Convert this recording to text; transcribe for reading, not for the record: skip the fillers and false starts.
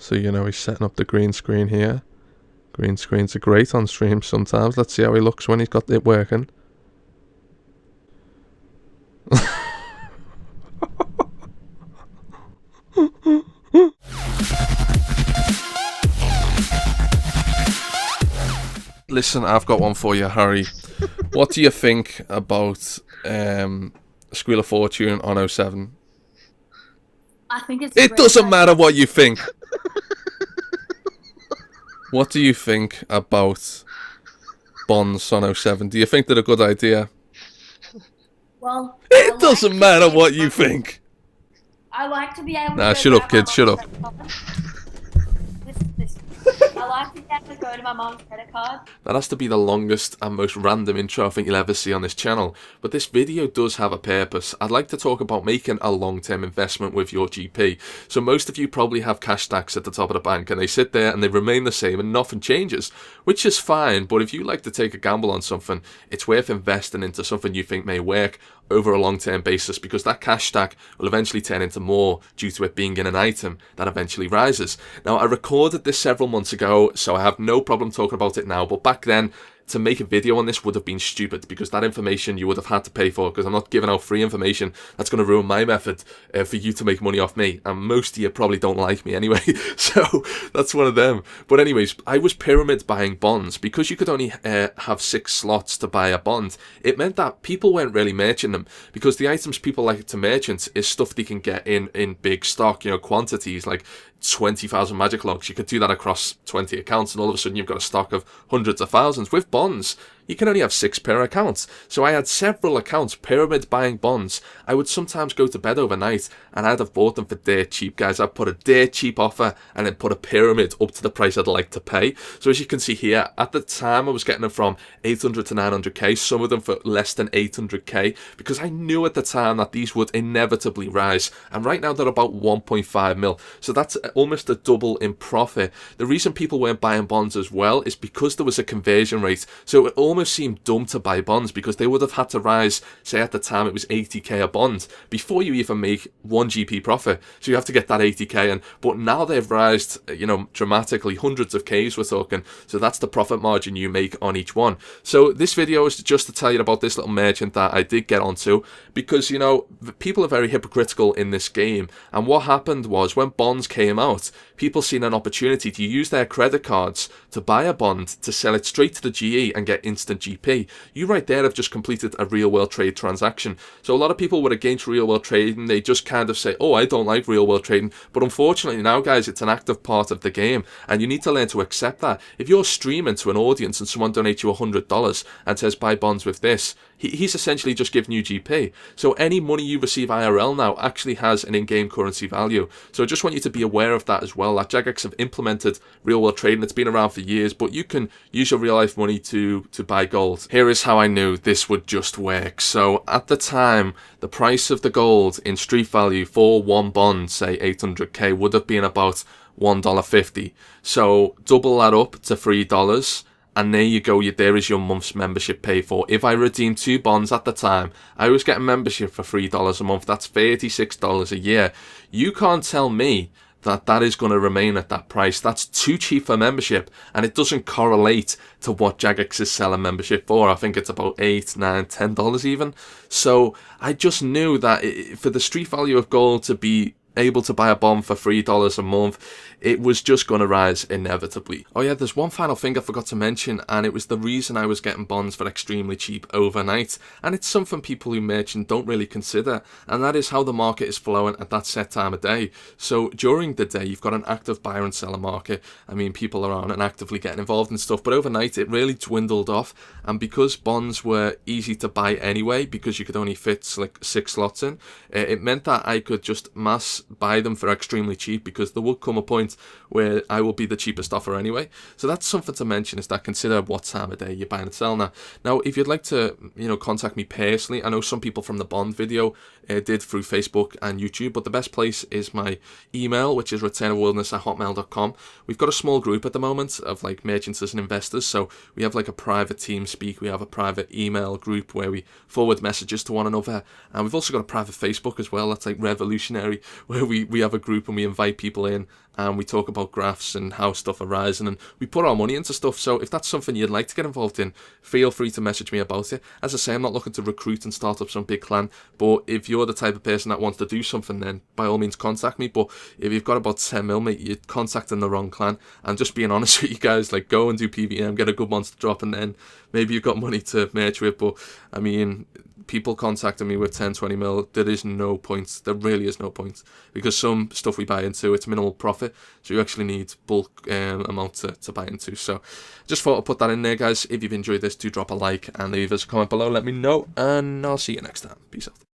So, he's setting up the green screen here. Green screens are great on stream sometimes. Let's see how he looks when he's got it working. Listen, I've got one for you, Harry. What do you think about Squeal of Fortune on 07? I think it's. It doesn't matter what you think. What do you think about bonds on 07? Do you think they're a good idea? Well, it doesn't matter what you think. I like to be able to. Nah, shut up, kid. Shut up. I like to be able to go to my mom's credit card. That has to be the longest and most random intro I think you'll ever see on this channel. But this video does have a purpose. I'd like to talk about making a long-term investment with your GP. So most of you probably have cash stacks at the top of the bank and they sit there and they remain the same and nothing changes, which is fine. But if you like to take a gamble on something, it's worth investing into something you think may work over a long-term basis, because that cash stack will eventually turn into more due to it being in an item that eventually rises. Now, I recorded this several months ago, so I have no problem talking about it now, but back then, to make a video on this would have been stupid, because that information you would have had to pay for, because I'm not giving out free information that's going to ruin my method for you to make money off me, and most of you probably don't like me anyway, so that's one of them. But anyways, I was pyramid buying bonds. Because you could only have 6 slots to buy a bond, it meant that people weren't really merching them, because the items people like to merchant is stuff they can get in big stock, quantities, like 20,000 magic logs. You could do that across 20 accounts and all of a sudden you've got a stock of hundreds of thousands. With bonds, you can only have 6 per account. So I had several accounts pyramid buying bonds. I would sometimes go to bed overnight and I'd have bought them for dirt cheap, guys. I'd put a dirt cheap offer and then put a pyramid up to the price I'd like to pay. So as you can see here, at the time I was getting them from 800 to 900k, some of them for less than 800k, because I knew at the time that these would inevitably rise. And right now they're about 1.5 mil. So that's almost a double in profit. The reason people weren't buying bonds as well is because there was a conversion rate. So it almost seemed dumb to buy bonds, because they would have had to rise, say at the time it was 80k a bond, before you even make 1 GP profit. So you have to get that 80k, but now they've rised, dramatically, hundreds of Ks we're talking. So that's the profit margin you make on each one. So this video is just to tell you about this little merchant that I did get onto, because people are very hypocritical in this game. And what happened was, when bonds came out, people seen an opportunity to use their credit cards to buy a bond, to sell it straight to the GE and get instant GP. You right there have just completed a real world trade transaction. So a lot of people were against real world trading. They just kind of say, oh, I don't like real world trading. But unfortunately now, guys, it's an active part of the game and you need to learn to accept that. If you're streaming to an audience and someone donates you $100 and says buy bonds with this, he's essentially just giving you GP. So any money you receive IRL now actually has an in-game currency value. So I just want you to be aware of that as well, that Jagex have implemented real world trading. It's been around for years, but you can use your real life money to buy gold. Here is how I knew this would just work. So at the time, the price of the gold in street value for one bond, say 800k, would have been about $1.50. So double that up to $3. And there you go, there is your month's membership paid for. If I redeemed 2 bonds at the time, I was getting membership for $3 a month. That's $36 a year. You can't tell me that is going to remain at that price. That's too cheap for membership, and it doesn't correlate to what Jagex is selling membership for. I think it's about $8, $9, $10 even. So I just knew that for the street value of gold to be able to buy a bond for $3 a month, it was just going to rise inevitably. Oh yeah, there's one final thing I forgot to mention, and it was the reason I was getting bonds for extremely cheap overnight, and it's something people who merchant don't really consider, and that is how the market is flowing at that set time of day. So during the day, you've got an active buyer and seller market. I mean, people are on and actively getting involved in stuff, but overnight it really dwindled off, and because bonds were easy to buy anyway, because you could only fit like 6 slots in, it meant that I could just mass buy them for extremely cheap, because there will come a point where I will be the cheapest offer anyway. So that's something to mention, is that consider what time of day you're buying and selling at. Now, if you'd like to, contact me personally, I know some people from the bond video did through Facebook and YouTube, but the best place is my email, which is returnofwilderness@hotmail.com. We've got a small group at the moment of like merchants and investors, so we have like a private team speak, we have a private email group where we forward messages to one another, and we've also got a private Facebook as well. That's like revolutionary, where we have a group and we invite people in and we talk about graphs and how stuff are rising, and we put our money into stuff. So if that's something you'd like to get involved in, feel free to message me about it. As I say, I'm not looking to recruit and start up some big clan, but if you're the type of person that wants to do something, then by all means contact me. But if you've got about 10 mil, mate, you're contacting the wrong clan. And just being honest with you guys, like, go and do PvM, get a good monster drop, and then maybe you've got money to merge with. But I mean, people contacting me with 10, 20 mil, there is no point. There really is no point, because some stuff we buy into, it's minimal profit, so you actually need bulk amount to buy into. So just thought I'd put that in there, guys. If you've enjoyed this, do drop a like and leave us a comment below, let me know, and I'll see you next time. Peace out.